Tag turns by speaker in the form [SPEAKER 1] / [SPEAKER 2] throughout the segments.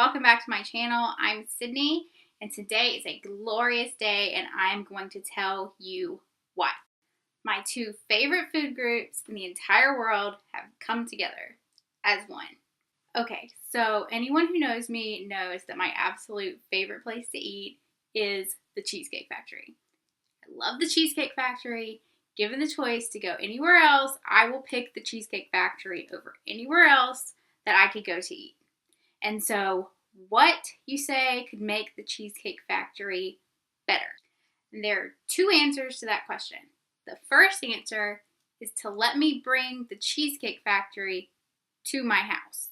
[SPEAKER 1] welcome back to my channel. I'm Sydney, and today is a glorious day, and I'm going to tell you why. My two favorite food groups in the entire world have come together as one. Okay, so anyone who knows me knows that my absolute favorite place to eat is the Cheesecake Factory. I love the Cheesecake Factory. Given the choice to go anywhere else, I will pick the Cheesecake Factory over anywhere else that I could go to eat. And so, what you say could make the Cheesecake Factory better? And there are two answers to that question. The first answer is to let me bring the Cheesecake Factory to my house.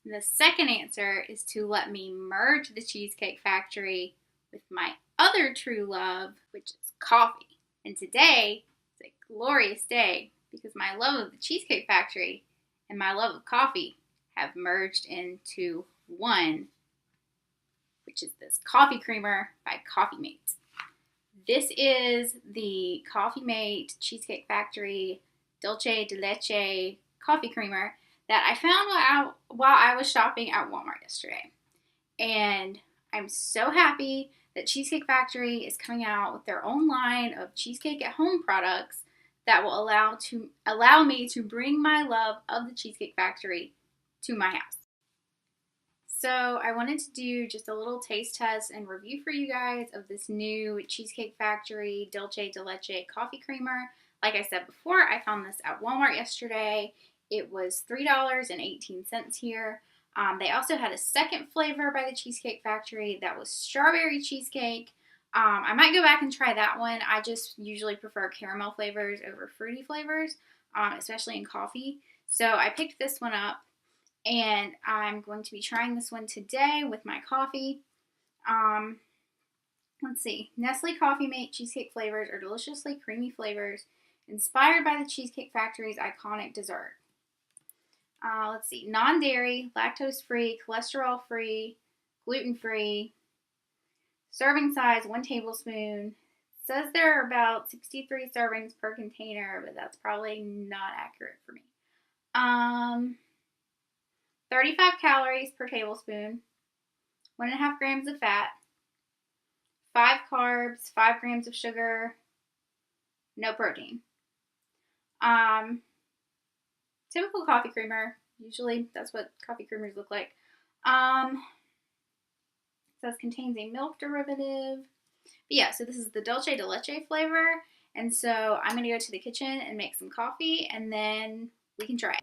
[SPEAKER 1] And the second answer is to let me merge the Cheesecake Factory with my other true love, which is coffee. And today is a glorious day because my love of the Cheesecake Factory and my love of coffee have merged into one, which is this coffee creamer by Coffee Mate. This is the Coffee Mate Cheesecake Factory Dolce de Leche coffee creamer that I found while I was shopping at Walmart yesterday. And I'm so happy that Cheesecake Factory is coming out with their own line of cheesecake at home products that will allow me to bring my love of the Cheesecake Factory to my house. So I wanted to do just a little taste test and review for you guys of this new Cheesecake Factory Dolce de Leche coffee creamer. Like I said before, I found this at Walmart yesterday. It was $3.18 here. They also had a second flavor by the Cheesecake Factory that was Strawberry Cheesecake. I might go back and try that one. I just usually prefer caramel flavors over fruity flavors, especially in coffee. So I picked this one up. And I'm going to be trying this one today with my coffee. Let's see. Nestle Coffee Mate cheesecake flavors are deliciously creamy flavors inspired by the Cheesecake Factory's iconic dessert. Let's see. Non-dairy, lactose-free, cholesterol-free, gluten-free. Serving size, 1 tablespoon. It says there are about 63 servings per container, but that's probably not accurate for me. 35 calories per tablespoon, 1.5 grams of fat, 5 carbs, 5 grams of sugar, no protein. Typical coffee creamer. Usually that's what coffee creamers look like. It says contains a milk derivative. But yeah, so this is the Dolce de Leche flavor. And so I'm going to go to the kitchen and make some coffee, and then we can try it.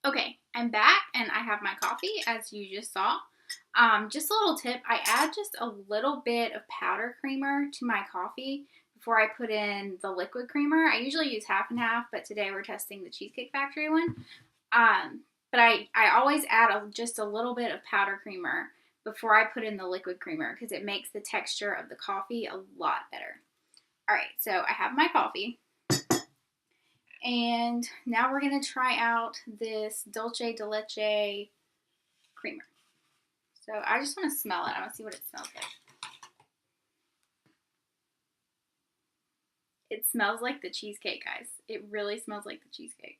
[SPEAKER 1] Okay, I'm back and I have my coffee as you just saw. Just a little tip, I add just a little bit of powder creamer to my coffee before I put in the liquid creamer. I usually use half and half, but today we're testing the Cheesecake Factory one. But I always add just a little bit of powder creamer before I put in the liquid creamer because it makes the texture of the coffee a lot better. Alright, so I have my coffee. And now we're going to try out this Dolce de Leche creamer. So I just want to smell it. I want to see what it smells like. It smells like the cheesecake, guys. It really smells like the cheesecake.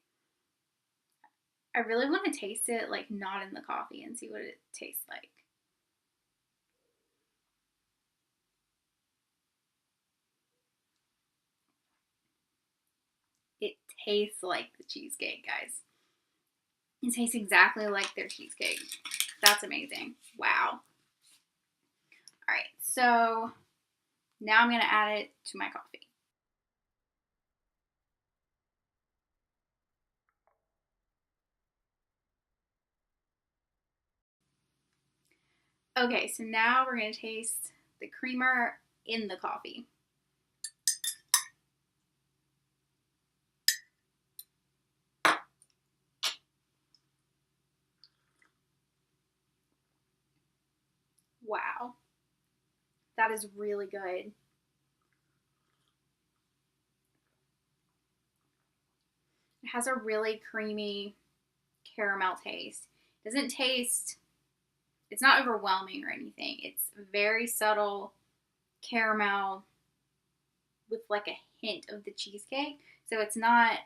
[SPEAKER 1] I really want to taste it, like, not in the coffee and see what it tastes like. It tastes like the cheesecake, guys. It tastes exactly like their cheesecake. That's amazing. Wow. Alright, so now I'm going to add it to my coffee. Okay, so now we're going to taste the creamer in the coffee. Wow, that is really good. It has a really creamy caramel taste. It It's not overwhelming or anything. It's very subtle caramel with like a hint of the cheesecake. So it's not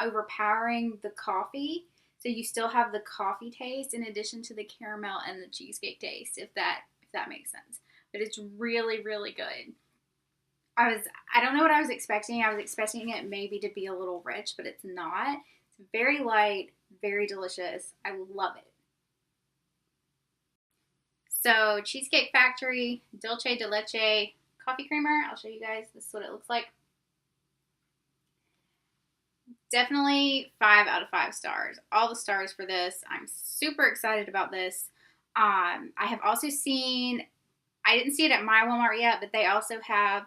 [SPEAKER 1] overpowering the coffee. So you still have the coffee taste in addition to the caramel and the cheesecake taste, if that makes sense. But it's really, really good. I don't know what I was expecting. I was expecting it maybe to be a little rich, but it's not. It's very light, very delicious. I love it. So Cheesecake Factory Dolce de Leche coffee creamer. I'll show you guys. This is what it looks like. Definitely 5 out of 5 stars. All the stars for this. I'm super excited about this. I have also seen, I didn't see it at my Walmart yet, but they also have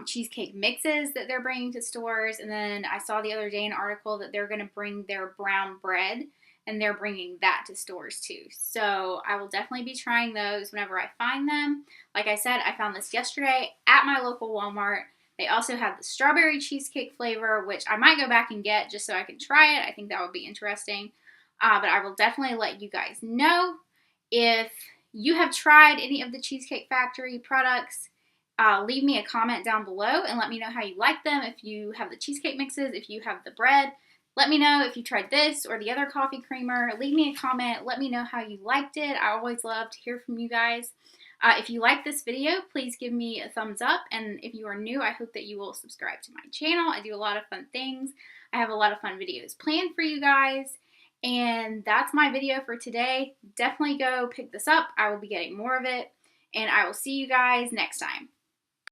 [SPEAKER 1] cheesecake mixes that they're bringing to stores. And then I saw the other day an article that they're going to bring their brown bread, and they're bringing that to stores too. So I will definitely be trying those whenever I find them. Like I said, I found this yesterday at my local Walmart. They also have the strawberry cheesecake flavor, which I might go back and get just so I can try it. I think that would be interesting. But I will definitely let you guys know if you have tried any of the Cheesecake Factory products. Leave me a comment down below and let me know how you like them. If you have the cheesecake mixes, if you have the bread, let me know if you tried this or the other coffee creamer. Leave me a comment. Let me know how you liked it. I always love to hear from you guys. If you like this video, please give me a thumbs up. And if you are new, I hope that you will subscribe to my channel. I do a lot of fun things. I have a lot of fun videos planned for you guys. And that's my video for today. Definitely go pick this up. I will be getting more of it. And I will see you guys next time.